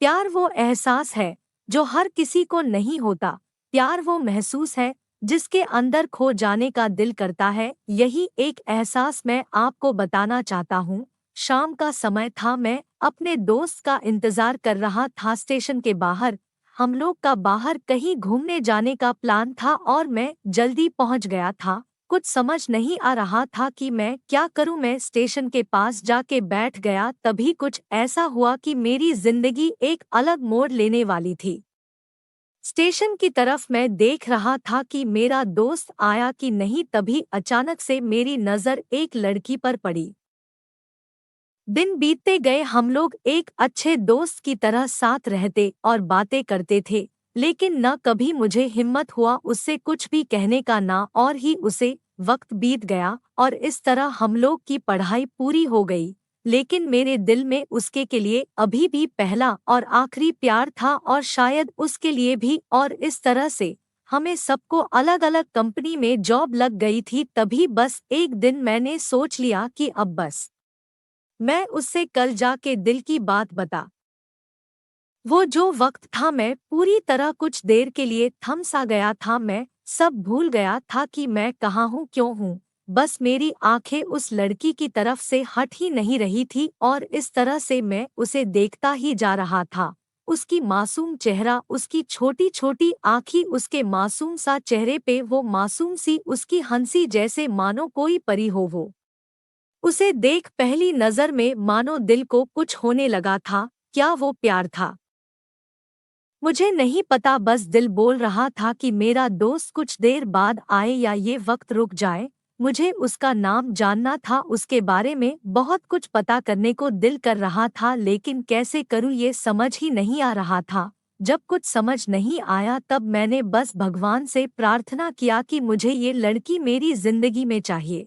प्यार वो एहसास है जो हर किसी को नहीं होता। प्यार वो महसूस है जिसके अंदर खो जाने का दिल करता है। यही एक एहसास मैं आपको बताना चाहता हूँ। शाम का समय था, मैं अपने दोस्त का इंतजार कर रहा था स्टेशन के बाहर। हम लोग का बाहर कहीं घूमने जाने का प्लान था और मैं जल्दी पहुंच गया था। कुछ समझ नहीं आ रहा था कि मैं क्या करूं। मैं स्टेशन के पास जाके बैठ गया। तभी कुछ ऐसा हुआ कि मेरी जिंदगी एक अलग मोड़ लेने वाली थी। स्टेशन की तरफ मैं देख रहा था कि मेरा दोस्त आया कि नहीं, तभी अचानक से मेरी नज़र एक लड़की पर पड़ी। दिन बीतते गए, हम लोग एक अच्छे दोस्त की तरह साथ रहते और बातें करते थे, लेकिन न कभी मुझे हिम्मत हुआ उससे कुछ भी कहने का। ना और ही उसे वक्त बीत गया और इस तरह हम लोग की पढ़ाई पूरी हो गई। लेकिन मेरे दिल में उसके के लिए अभी भी पहला और आखिरी प्यार था और शायद उसके लिए भी। और इस तरह से हमें सबको अलग अलग कंपनी में जॉब लग गई थी। तभी बस एक दिन मैंने सोच लिया कि अब बस मैं उससे कल जाके दिल की बात बता। वो जो वक्त था, मैं पूरी तरह कुछ देर के लिए थम सा गया था। मैं सब भूल गया था कि मैं कहाँ हूँ, क्यों हूँ। बस मेरी आंखें उस लड़की की तरफ से हट ही नहीं रही थी और इस तरह से मैं उसे देखता ही जा रहा था। उसकी मासूम चेहरा, उसकी छोटी छोटी आँखें, उसके मासूम सा चेहरे पे वो मासूम सी उसकी हंसी, जैसे मानो कोई परी हो वो। उसे देख पहली नजर में मानो दिल को कुछ होने लगा था। क्या वो प्यार था? मुझे नहीं पता, बस दिल बोल रहा था कि मेरा दोस्त कुछ देर बाद आए या ये वक्त रुक जाए। मुझे उसका नाम जानना था, उसके बारे में बहुत कुछ पता करने को दिल कर रहा था, लेकिन कैसे करूं ये समझ ही नहीं आ रहा था। जब कुछ समझ नहीं आया तब मैंने बस भगवान से प्रार्थना किया कि मुझे ये लड़की मेरी जिंदगी में चाहिए।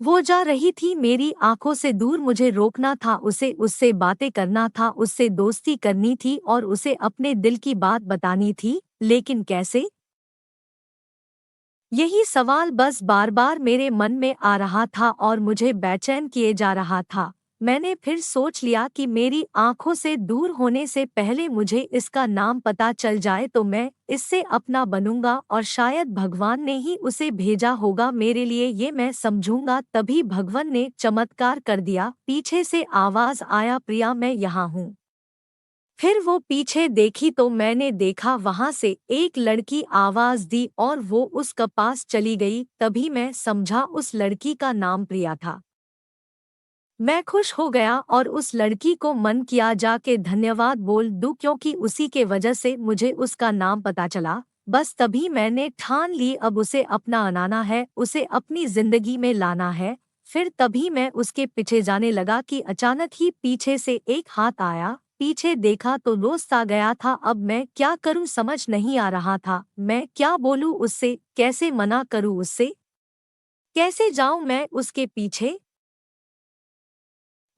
वो जा रही थी मेरी आंखों से दूर, मुझे रोकना था उसे, उससे बातें करना था, उससे दोस्ती करनी थी और उसे अपने दिल की बात बतानी थी। लेकिन कैसे? यही सवाल बस बार बार मेरे मन में आ रहा था और मुझे बेचैन किए जा रहा था। मैंने फिर सोच लिया कि मेरी आंखों से दूर होने से पहले मुझे इसका नाम पता चल जाए तो मैं इससे अपना बनूंगा और शायद भगवान ने ही उसे भेजा होगा मेरे लिए, ये मैं समझूंगा। तभी भगवान ने चमत्कार कर दिया। पीछे से आवाज आया, प्रिया मैं यहाँ हूँ। फिर वो पीछे देखी तो मैंने देखा वहां से एक लड़की आवाज दी और वो उसके पास चली गई। तभी मैं समझा उस लड़की का नाम प्रिया था। मैं खुश हो गया और उस लड़की को मन किया जाके धन्यवाद बोल दूं, क्योंकि उसी के वजह से मुझे उसका नाम पता चला। बस तभी मैंने ठान ली अब उसे अपना बनाना है, उसे अपनी जिंदगी में लाना है। फिर तभी मैं उसके पीछे जाने लगा कि अचानक ही पीछे से एक हाथ आया। पीछे देखा तो दोस्त आ गया था। अब मैं क्या करूं समझ नहीं आ रहा था। मैं क्या बोलूं उससे, कैसे मना करूं उससे, कैसे जाऊं मैं उसके पीछे।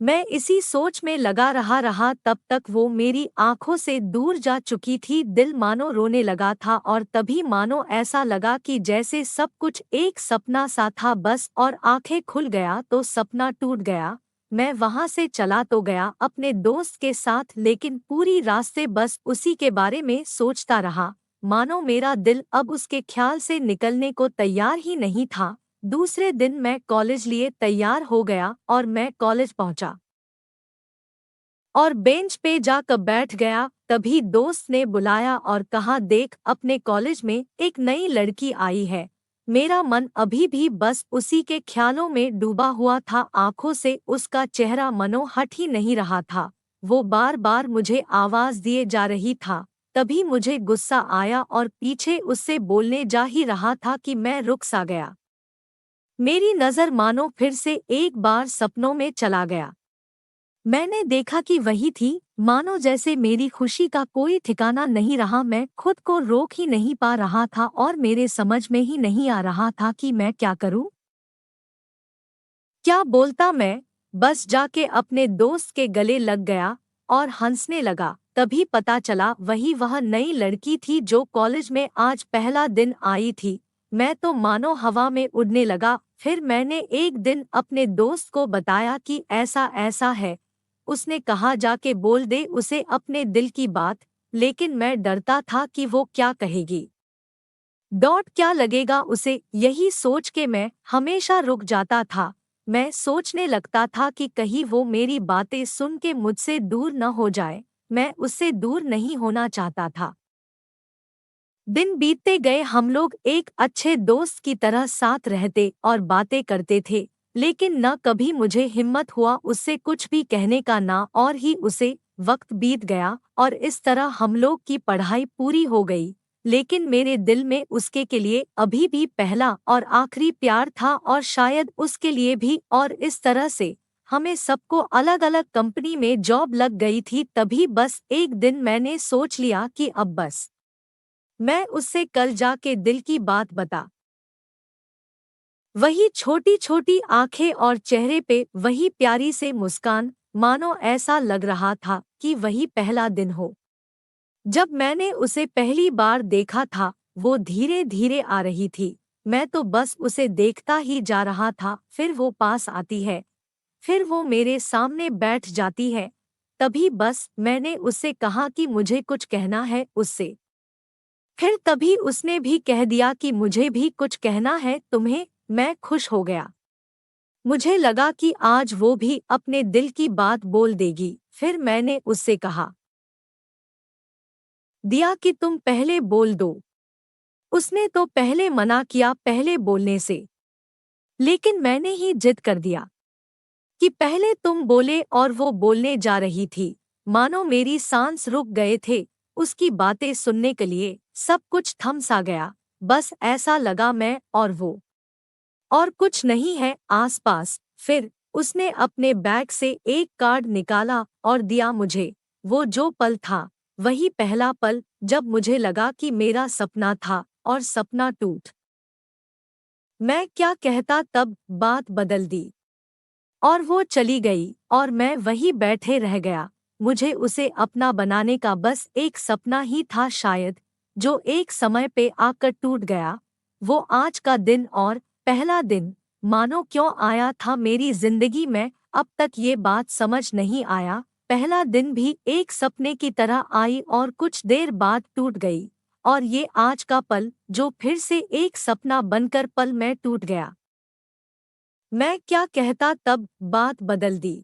मैं इसी सोच में लगा रहा तब तक वो मेरी आंखों से दूर जा चुकी थी। दिल मानो रोने लगा था और तभी मानो ऐसा लगा कि जैसे सब कुछ एक सपना सा था बस, और आंखें खुल गया तो सपना टूट गया। मैं वहां से चला तो गया अपने दोस्त के साथ, लेकिन पूरी रास्ते बस उसी के बारे में सोचता रहा। मानो मेरा दिल अब उसके ख्याल से निकलने को तैयार ही नहीं था। दूसरे दिन मैं कॉलेज लिए तैयार हो गया और मैं कॉलेज पहुंचा और बेंच पे जाकर बैठ गया। तभी दोस्त ने बुलाया और कहा, देख अपने कॉलेज में एक नई लड़की आई है। मेरा मन अभी भी बस उसी के ख्यालों में डूबा हुआ था। आंखों से उसका चेहरा मनो हट ही नहीं रहा था। वो बार बार मुझे आवाज दिए जा रही था। तभी मुझे गुस्सा आया और पीछे उससे बोलने जा ही रहा था कि मैं रुक सा गया। मेरी नजर मानो फिर से एक बार सपनों में चला गया। मैंने देखा कि वही थी। मानो जैसे मेरी खुशी का कोई ठिकाना नहीं रहा। मैं खुद को रोक ही नहीं पा रहा था और मेरे समझ में ही नहीं आ रहा था कि मैं क्या करूं, क्या बोलता मैं। बस जाके अपने दोस्त के गले लग गया और हंसने लगा। तभी पता चला वही वह नई लड़की थी जो कॉलेज में आज पहला दिन आई थी। मैं तो मानो हवा में उड़ने लगा। फिर मैंने एक दिन अपने दोस्त को बताया कि ऐसा ऐसा है। उसने कहा जाके बोल दे उसे अपने दिल की बात, लेकिन मैं डरता था कि वो क्या कहेगी। डॉट क्या लगेगा उसे, यही सोच के मैं हमेशा रुक जाता था। मैं सोचने लगता था कि कहीं वो मेरी बातें सुन के मुझसे दूर न हो जाए। मैं उससे दूर नहीं होना चाहता था। दिन बीतते गए, हम लोग एक अच्छे दोस्त की तरह साथ रहते और बातें करते थे, लेकिन न कभी मुझे हिम्मत हुआ उससे कुछ भी कहने का, ना और ही उसे। वक्त बीत गया और इस तरह हम लोग की पढ़ाई पूरी हो गई, लेकिन मेरे दिल में उसके के लिए अभी भी पहला और आखिरी प्यार था और शायद उसके लिए भी। और इस तरह से हमें सबको अलग अलग कंपनी में जॉब लग गई थी। तभी बस एक दिन मैंने सोच लिया कि अब बस मैं उससे कल जाके दिल की बात बता। वही छोटी छोटी आंखें और चेहरे पे वही प्यारी से मुस्कान, मानो ऐसा लग रहा था कि वही पहला दिन हो जब मैंने उसे पहली बार देखा था। वो धीरे धीरे आ रही थी, मैं तो बस उसे देखता ही जा रहा था। फिर वो पास आती है, फिर वो मेरे सामने बैठ जाती है। तभी बस मैंने उससे कहा कि मुझे कुछ कहना है उससे। फिर तभी उसने भी कह दिया कि मुझे भी कुछ कहना है तुम्हें। मैं खुश हो गया, मुझे लगा कि आज वो भी अपने दिल की बात बोल देगी। फिर मैंने उससे कहा दिया कि तुम पहले बोल दो। उसने तो पहले मना किया पहले बोलने से, लेकिन मैंने ही जिद कर दिया कि पहले तुम बोले। और वो बोलने जा रही थी, मानो मेरी सांस रुक गए थे उसकी बातें सुनने के लिए। सब कुछ थम सा गया, बस ऐसा लगा मैं और वो और कुछ नहीं है आसपास। फिर उसने अपने बैग से एक कार्ड निकाला और दिया मुझे। वो जो पल था वही पहला पल जब मुझे लगा कि मेरा सपना था और सपना टूट। मैं क्या कहता तब, बात बदल दी और वो चली गई और मैं वहीं बैठे रह गया। मुझे उसे अपना बनाने का बस एक सपना ही था शायद, जो एक समय पे आकर टूट गया। वो आज का दिन और पहला दिन मानो क्यों आया था मेरी जिंदगी में, अब तक ये बात समझ नहीं आया। पहला दिन भी एक सपने की तरह आई और कुछ देर बाद टूट गई, और ये आज का पल जो फिर से एक सपना बनकर पल में टूट गया। मैं क्या कहता तब, बात बदल दी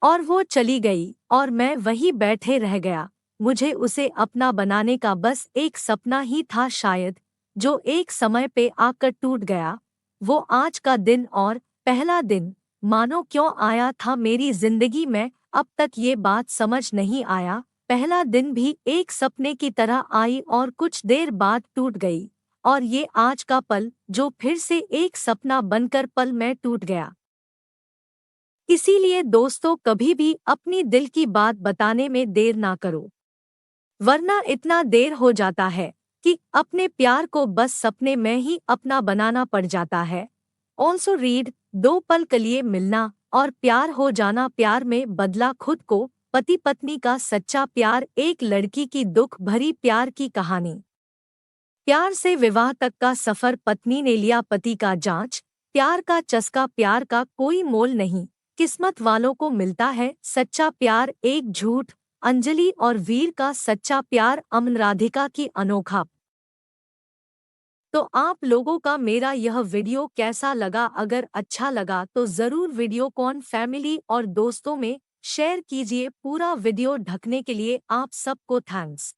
और वो चली गई और मैं वहीं बैठे रह गया। मुझे उसे अपना बनाने का बस एक सपना ही था शायद, जो एक समय पे आकर टूट गया। वो आज का दिन और पहला दिन मानो क्यों आया था मेरी जिंदगी में, अब तक ये बात समझ नहीं आया। पहला दिन भी एक सपने की तरह आई और कुछ देर बाद टूट गई, और ये आज का पल जो फिर से एक सपना बनकर पल में टूट गया। इसीलिए दोस्तों, कभी भी अपनी दिल की बात बताने में देर ना करो, वरना इतना देर हो जाता है कि अपने प्यार को बस सपने में ही अपना बनाना पड़ जाता है। ऑल्सो रीड, दो पल के लिए मिलना और प्यार हो जाना, प्यार में बदला खुद को। पति पत्नी का सच्चा प्यार, एक लड़की की दुख भरी प्यार की कहानी। प्यार से विवाह तक का सफर, पत्नी ने लिया पति का जांच। प्यार का चस्का, प्यार का कोई मोल नहीं, किस्मत वालों को मिलता है सच्चा प्यार। एक झूठ, अंजलि और वीर का सच्चा प्यार, अमन राधिका की अनोखा। तो आप लोगों का मेरा यह वीडियो कैसा लगा? अगर अच्छा लगा तो ज़रूर वीडियो को फैमिली और दोस्तों में शेयर कीजिए। पूरा वीडियो ढकने के लिए आप सबको थैंक्स।